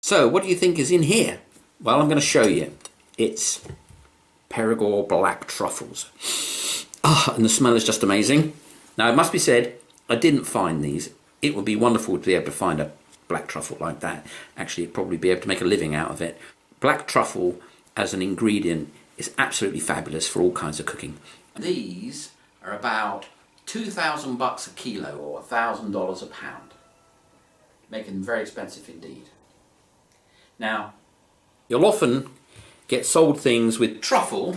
So what do you think is in here? Well, I'm going to show you. It's Perigord Black Truffles. And the smell is just amazing. Now, it must be said, I didn't find these. It would be wonderful to be able to find a black truffle like that. Actually, you'd probably be able to make a living out of it. Black truffle as an ingredient is absolutely fabulous for all kinds of cooking. These are about $2,000 a kilo or $1,000 a pound, making them very expensive indeed. Now, you'll often get sold things with truffle,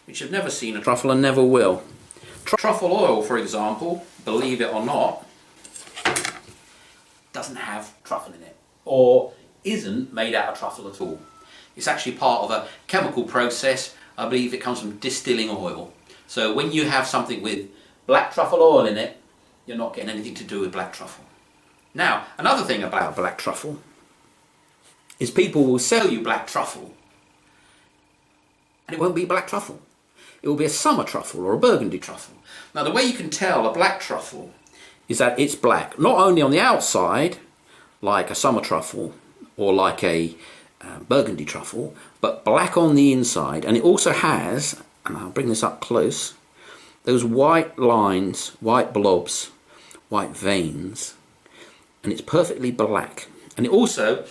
which have never seen a truffle and never will. Truffle oil, for example, believe it or not, doesn't have truffle in it, or isn't made out of truffle at all. It's actually part of a chemical process. I believe it comes from distilling oil. So when you have something with black truffle oil in it, you're not getting anything to do with black truffle. Now, another thing about black truffle is people will sell you black truffle and it won't be black truffle. It will be a summer truffle or a burgundy truffle. Now, the way you can tell a black truffle is that it's black, not only on the outside, like a summer truffle or like a burgundy truffle, but black on the inside. And it also has, and I'll bring this up close, those white lines, white blobs, white veins, and it's perfectly black. And it also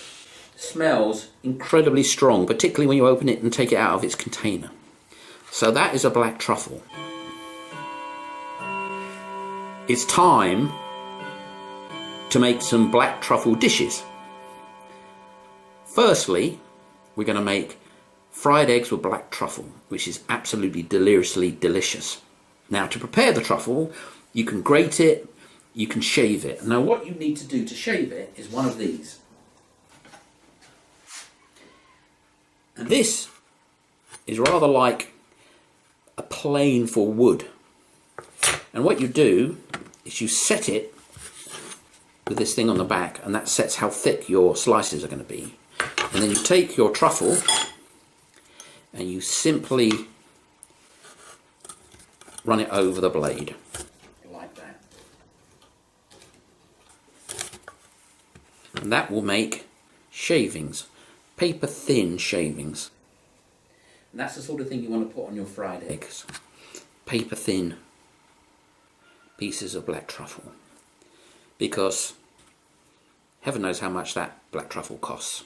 smells incredibly strong, particularly when you open it and take it out of its container. So that is a black truffle. It's time to make some black truffle dishes. Firstly, we're going to make fried eggs with black truffle, which is absolutely deliriously delicious. Now, to prepare the truffle, you can grate it, you can shave it. Now, what you need to do to shave it is one of these. And this is rather like a plane for wood. And what you do is you set it with this thing on the back, and that sets how thick your slices are going to be. And then you take your truffle and you simply run it over the blade like that. And that will make shavings, paper thin shavings. And that's the sort of thing you want to put on your fried eggs. Paper thin pieces of black truffle. Because heaven knows how much that black truffle costs.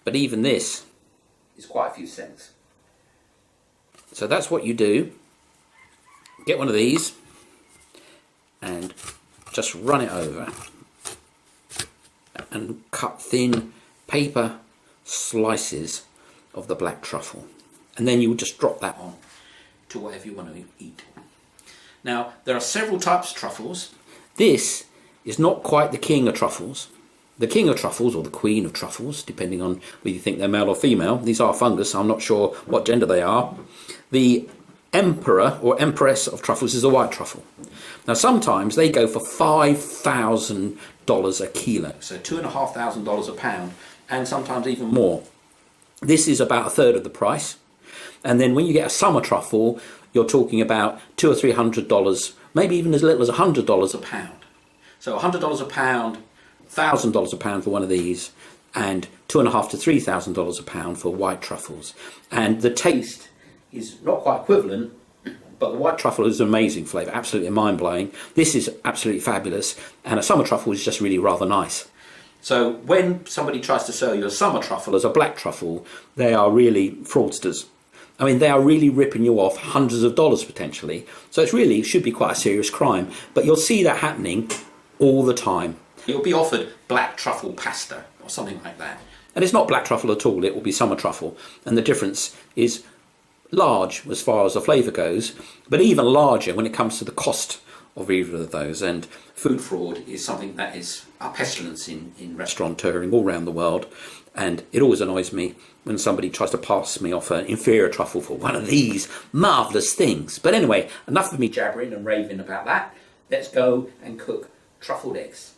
But even this is quite a few cents. So that's what you do. Get one of these and just run it over and cut thin paper slices of the black truffle. And then you will just drop that on to whatever you want to eat. Now, there are several types of truffles. This is not quite the king of truffles. The king of truffles, or the queen of truffles, depending on whether you think they're male or female. These are fungus, I'm not sure what gender they are. The emperor or empress of truffles is a white truffle. Now, sometimes they go for $5,000 a kilo, so $2,500 a pound, and sometimes even more. This is about a third of the price. And then when you get a summer truffle, you're talking about $200 or $300, maybe even as little as $100 a pound. So $100 a pound, $1,000 a pound for one of these, and $2,500 to $3,000 a pound for white truffles. And the taste is not quite equivalent, but the white truffle is an amazing flavour, absolutely mind-blowing. This is absolutely fabulous, and a summer truffle is just really rather nice. So when somebody tries to sell you a summer truffle as a black truffle, they are really fraudsters. I mean, they are really ripping you off hundreds of dollars potentially. So it should be quite a serious crime. But you'll see that happening all the time. You'll be offered black truffle pasta or something like that. And it's not black truffle at all, it will be summer truffle. And the difference is large as far as the flavour goes, but even larger when it comes to the cost of either of those. And food fraud is something that is a pestilence in restaurateuring all around the world. And it always annoys me when somebody tries to pass me off an inferior truffle for one of these marvellous things. But anyway, enough of me jabbering and raving about that. Let's go and cook truffled eggs.